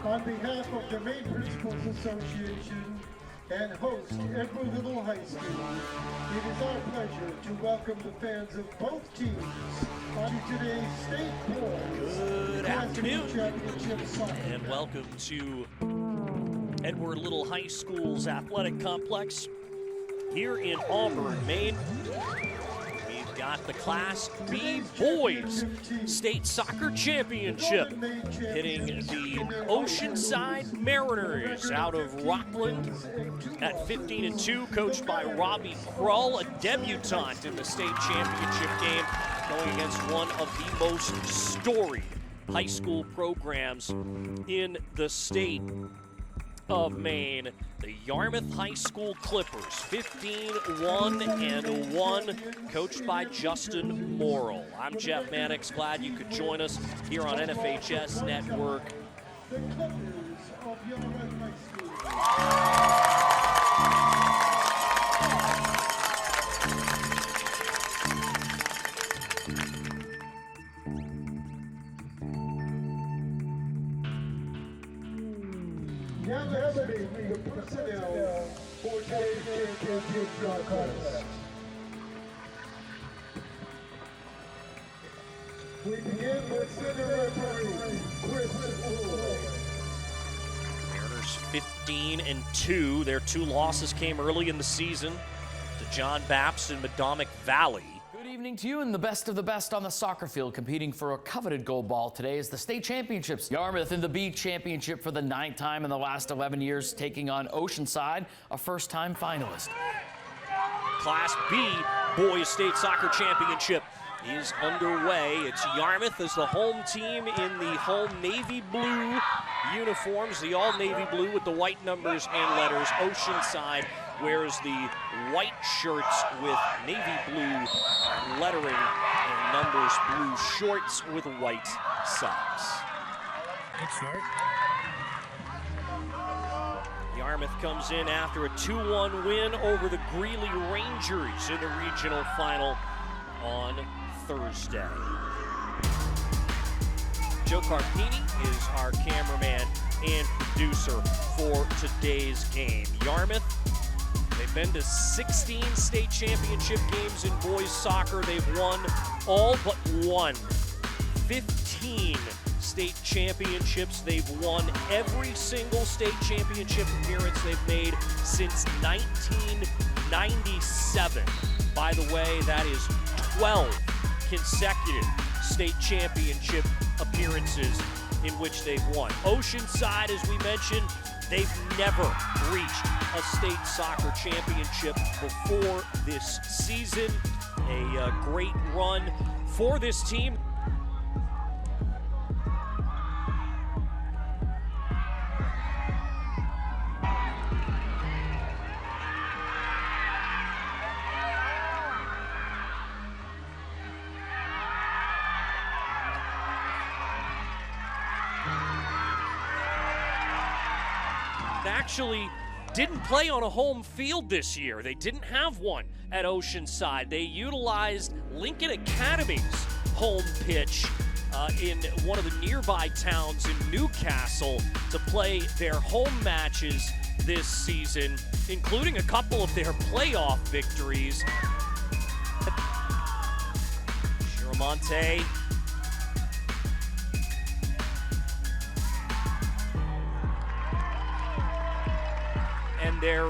On behalf of the Maine Principals Association and host Edward Little High School, it is our pleasure to welcome the fans of both teams to today's State Boys Good afternoon, Championship Soccer. and welcome to Edward Little High School's athletic complex here in Auburn, Maine. We've got the Class B Boys State Soccer Championship hitting the Oceanside Mariners out of Rockland at 15-2, coached by Robbie Krull, a debutant in the state championship game, going against one of the most storied high school programs in the state of Maine, the Yarmouth High School Clippers, 15-1-1, coached by Justin Morrill. I'm Jeff Mannix, glad you could join us here on NFHS Network. The Clippers of Yarmouth High School. Now let's meet the personnel for today's championship contest. We begin with center referee Chris Floyd. Mariners 15-2. Their two losses came early in the season to John Bapst and Madomic Valley. Good evening to you, and the best of the best on the soccer field competing for a coveted gold ball today is the state championships. Yarmouth in the B championship for the 9th time in the last 11 years, taking on Oceanside, a first-time finalist. Class B Boys State Soccer Championship is underway. It's Yarmouth as the home team in the home navy blue uniforms, the all navy blue with the white numbers and letters. Oceanside wears the white shirts with navy blue lettering and numbers, blue shorts with white socks. Good start. Yarmouth comes in after a 2-1 win over the Greeley Rangers in the regional final on Thursday. Joe Carpini is our cameraman and producer for today's game. Yarmouth, they've been to 16 state championship games in boys soccer. They've won all but one. 15 state championships. They've won every single state championship appearance they've made since 1997. By the way, that is 12 consecutive state championship appearances in which they've won. Oceanside, as we mentioned, they've never reached a state soccer championship before this season. A great run for this team. Actually didn't play on a home field this year. They didn't have one at Oceanside. They utilized Lincoln Academy's home pitch in one of the nearby towns in Newcastle to play their home matches this season, including a couple of their playoff victories. Shiramonte and their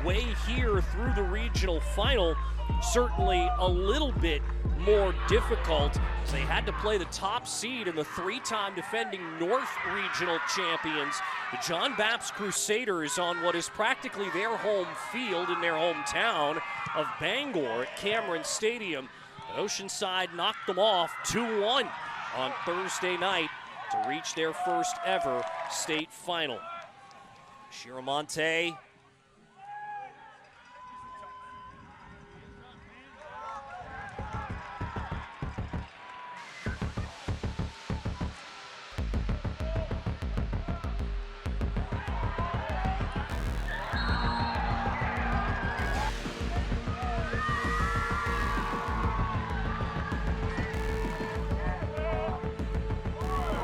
way here through the regional final certainly a little bit more difficult, as they had to play the top seed and the three-time defending North Regional champions, the John Bapst Crusaders, on what is practically their home field in their hometown of Bangor at Cameron Stadium. But Oceanside knocked them off 2-1 on Thursday night to reach their first ever state final. Shiramonte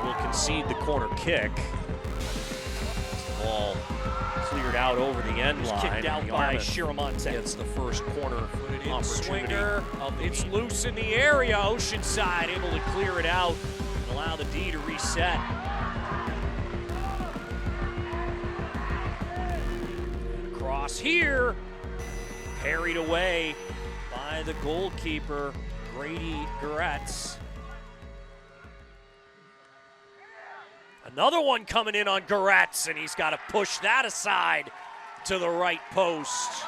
will concede the corner kick. ball cleared out over the end line. Kicked out by Shiramonte. Gets the first corner opportunity. Swinger. It's loose in the area. Oceanside able to clear it out and allow the D to reset. Cross here. Parried away by the goalkeeper, Grady Goretz. Another one coming in on Goretz, and he's got to push that aside to the right post.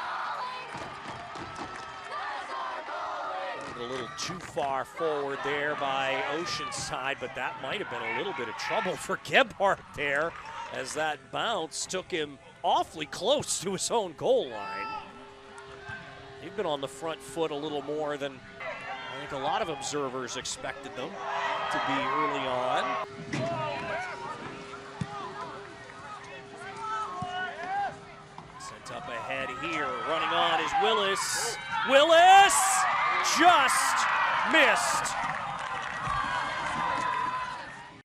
A little too far forward there by Oceanside, but that might have been a little bit of trouble for Gebhardt there, as that bounce took him awfully close to his own goal line. They've been on the front foot a little more than I think a lot of observers expected them to be early on. Sent up ahead here, running on is Willis. Willis just missed.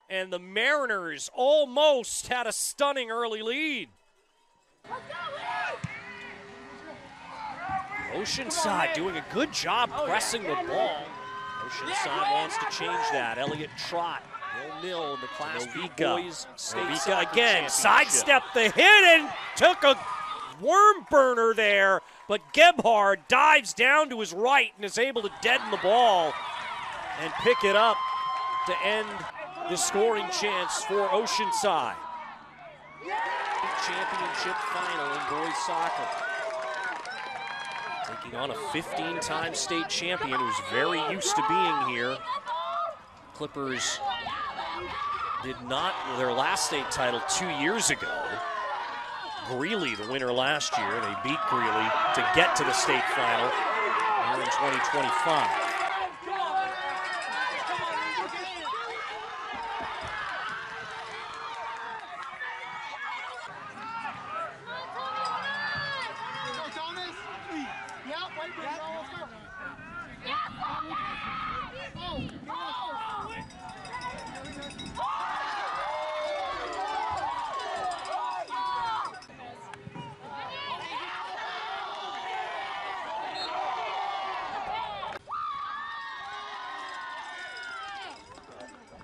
And the Mariners almost had a stunning early lead. Oceanside doing a good job pressing the ball. Oceanside wants to change that. Elliott Trott, 0-0 in the Class B boys. Novika again sidestepped the hit and took a worm burner there, but Gebhardt dives down to his right and is able to deaden the ball and pick it up to end the scoring chance for Oceanside. Championship final in boys soccer. Taking on a 15-time state champion who's very used to being here. Clippers did not win their last state title 2 years ago. Greeley, the winner last year, they beat Greeley to get to the state final here in 2025.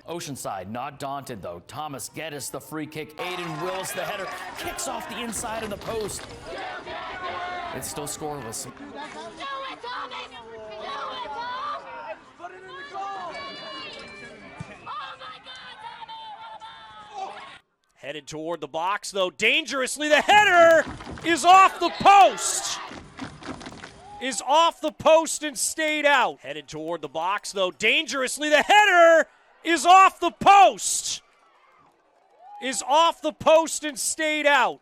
Oceanside not daunted though. Thomas Geddes the free kick. Aiden Willis the header. Kicks off the inside of the post. It's still scoreless. Headed toward the box though, dangerously. The header is off the post. Is off the post and stayed out. Headed toward the box though, dangerously. The header is off the post. Is off the post and stayed out.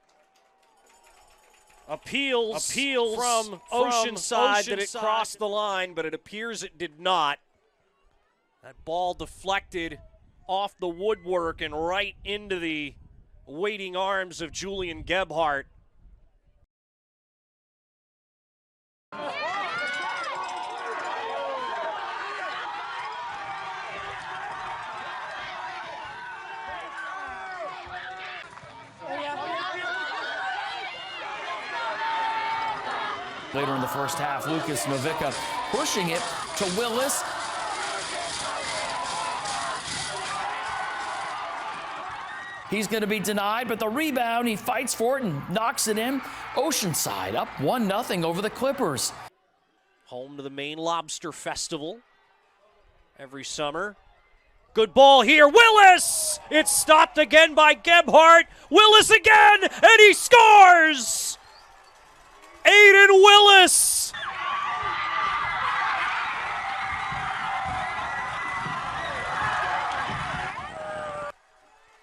Appeals from Oceanside that it crossed the line, but it appears it did not. That ball deflected off the woodwork and right into the waiting arms of Julian Gebhardt. Later in the first half, Lucas Novika pushing it to Willis. He's going to be denied, but the rebound, he fights for it and knocks it in. Oceanside up 1-0 over the Clippers. Home to the Maine Lobster Festival every summer. Good ball here, Willis! It's stopped again by Gebhardt. Willis again, and he scores! Aiden Willis!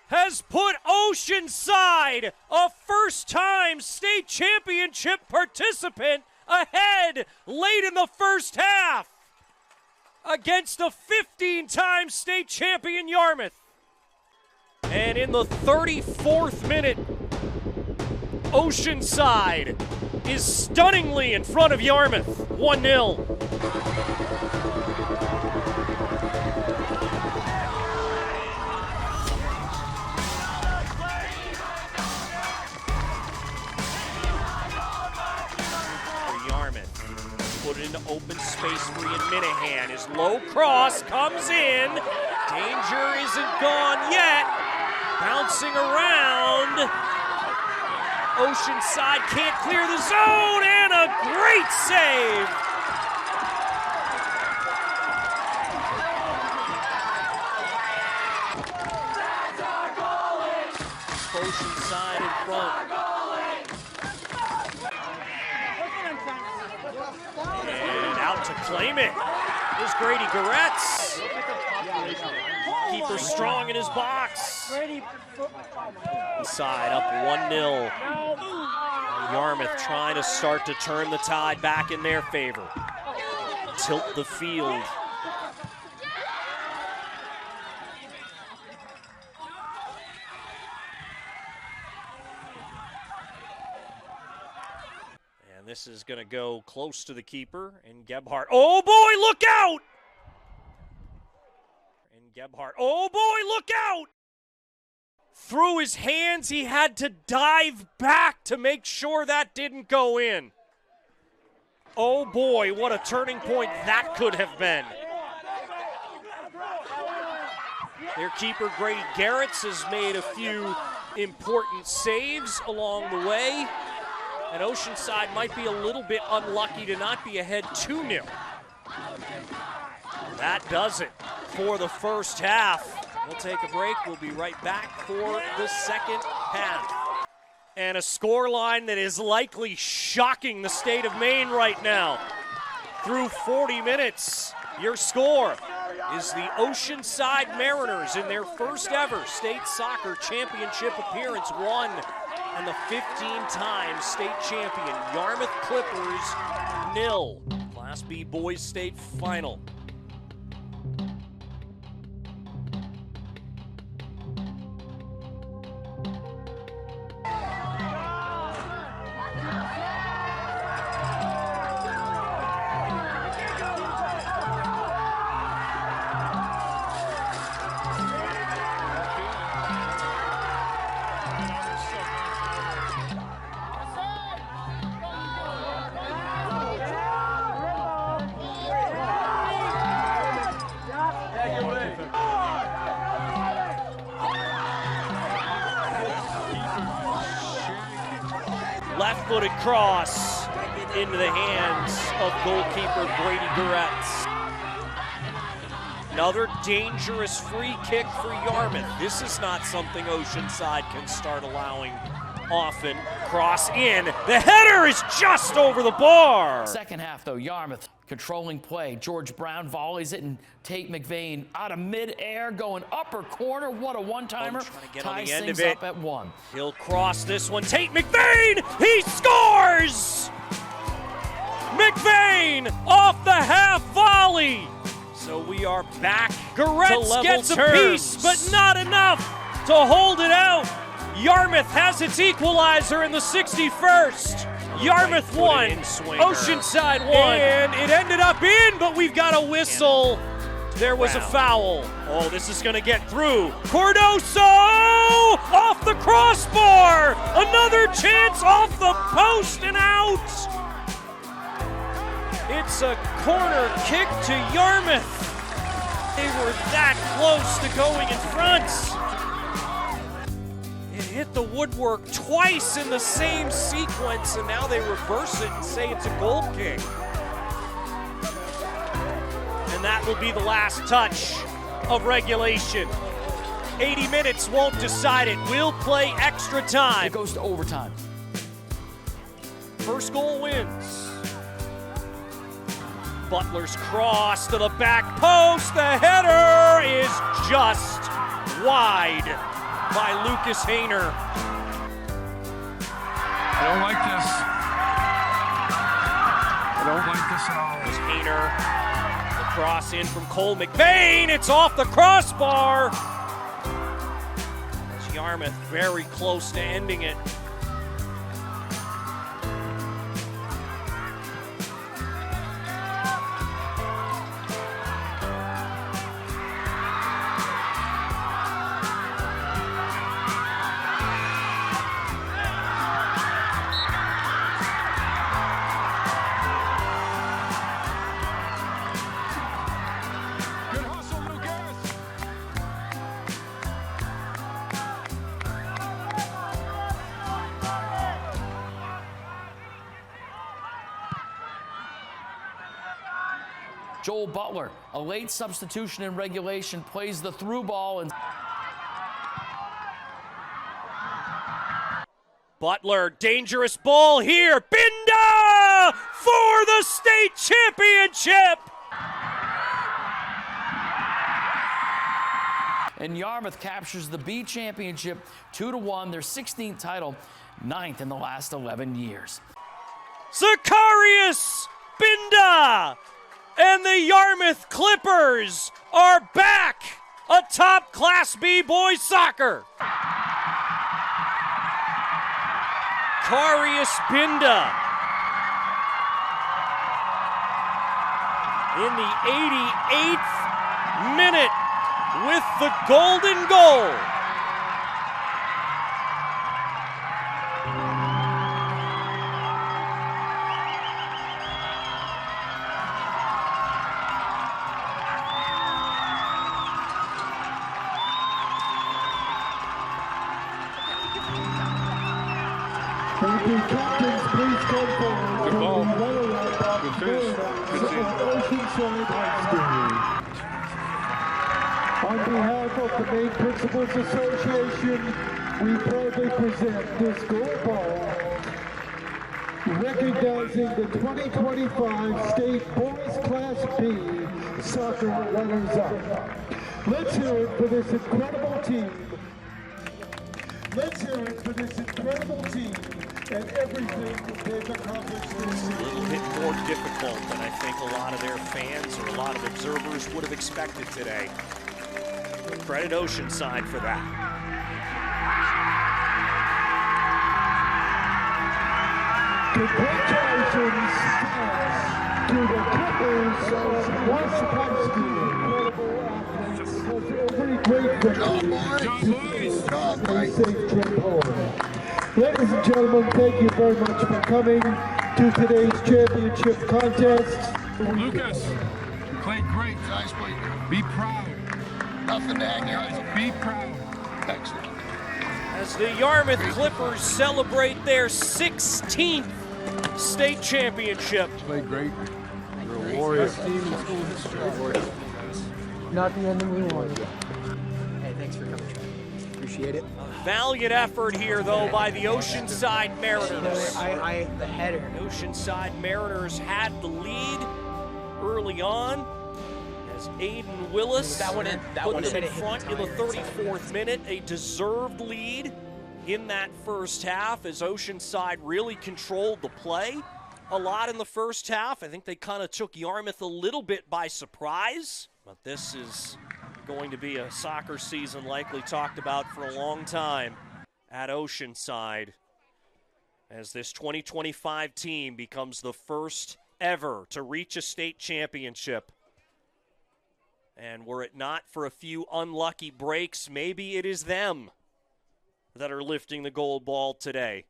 Has put Oceanside, a first-time state championship participant, ahead late in the first half against a 15-time state champion Yarmouth. And in the 34th minute, Oceanside is stunningly in front of Yarmouth, 1-0. Shanahan. His low cross comes in. Danger isn't gone yet. Bouncing around. Oceanside can't clear the zone, and a great save. Oceanside in front. And out to claim it is Grady Goretz. Keeper strong in his box. Inside up 1-0. Yarmouth trying to start to turn the tide back in their favor. Tilt the field. And this is going to go close to the keeper, and Gebhardt. Oh boy, look out! And Gebhardt. Oh boy, look out! Through his hands, he had to dive back to make sure that didn't go in. Oh boy, what a turning point that could have been. Their keeper, Grady Goretz, has made a few important saves along the way. And Oceanside might be a little bit unlucky to not be ahead 2-0. That does it for the first half. We'll take a break. We'll be right back for the second half. And a scoreline that is likely shocking the state of Maine right now. Through 40 minutes, your score is the Oceanside Mariners in their first ever state soccer championship appearance won. And the 15-time state champion Yarmouth Clippers 0. Class B Boys State Final. Left-footed cross into the hands of goalkeeper Grady Goretz. Another dangerous free kick for Yarmouth. This is not something Oceanside can start allowing often. Cross in. The header is just over the bar. Second half, though, Yarmouth controlling play. George Brown volleys it, and Tate McVeigh out of mid-air going upper corner. What a one-timer. Ties things up at 1. He'll cross this one. Tate McVeigh, he scores! McVeigh off the half volley. So we are back. Goretz gets a piece, but not enough to hold it out. Yarmouth has its equalizer in the 61st. Yarmouth won, Oceanside won. And it ended up in, but we've got a whistle. There was a foul. Oh, this is gonna get through. Cordoso off the crossbar. Another chance off the post and out. It's a corner kick to Yarmouth. They were that close to going in front. It hit the woodwork twice in the same sequence, and now they reverse it and say it's a goal kick. And that will be the last touch of regulation. 80 minutes won't decide it. We'll play extra time. It goes to overtime. First goal wins. Butler's cross to the back post. The header is just wide by Lucas Hayner. I don't like this. I don't like this at all. There's Hayner. The cross in from Cole McVeigh. It's off the crossbar. As Yarmouth very close to ending it. Joel Butler, a late substitution in regulation, plays the through ball and Butler, dangerous ball here. Binda for the state championship. and Yarmouth captures the B championship 2-1, their 16th title, 9th in the last 11 years. Zacharias Binda and the Yarmouth Clippers are back atop Class B boys soccer. Zacharias Binda in the 88th minute with the golden goal. Thank you, captains. Please come forward. Good ball. Good finish. Good finish. Oceanside High School. On behalf of the Maine Principals Association, we proudly present this gold ball, recognizing the 2025 State Boys Class B Soccer runners-up. Let's hear it for this incredible team. Let's hear it for this incredible team and everything they've accomplished this season. A little bit more difficult than I think a lot of their fans or a lot of observers would have expected today. Credit Oceanside for that. Congratulations to the Clippers of West High School. Every great victory and safe trip home. Ladies and gentlemen, thank you very much for coming to today's championship contest. Lucas, you played great. Nice play. Be proud. Nothing to hang your Guys, be proud. Excellent. As the Yarmouth Clippers celebrate their 16th state championship. Played great. You're a warrior. Not the ending we wanted. Hey, thanks for coming, Trent. Appreciate it. Valiant effort here, though, by the Oceanside Mariners. The header. Oceanside Mariners had the lead early on as Aiden Willis put them in front in the 34th minute. A deserved lead in that first half as Oceanside really controlled the play a lot in the first half. I think they kind of took Yarmouth a little bit by surprise, but this is going to be a soccer season likely talked about for a long time at Oceanside as this 2025 team becomes the first ever to reach a state championship. And were it not for a few unlucky breaks, maybe it is them that are lifting the gold ball today.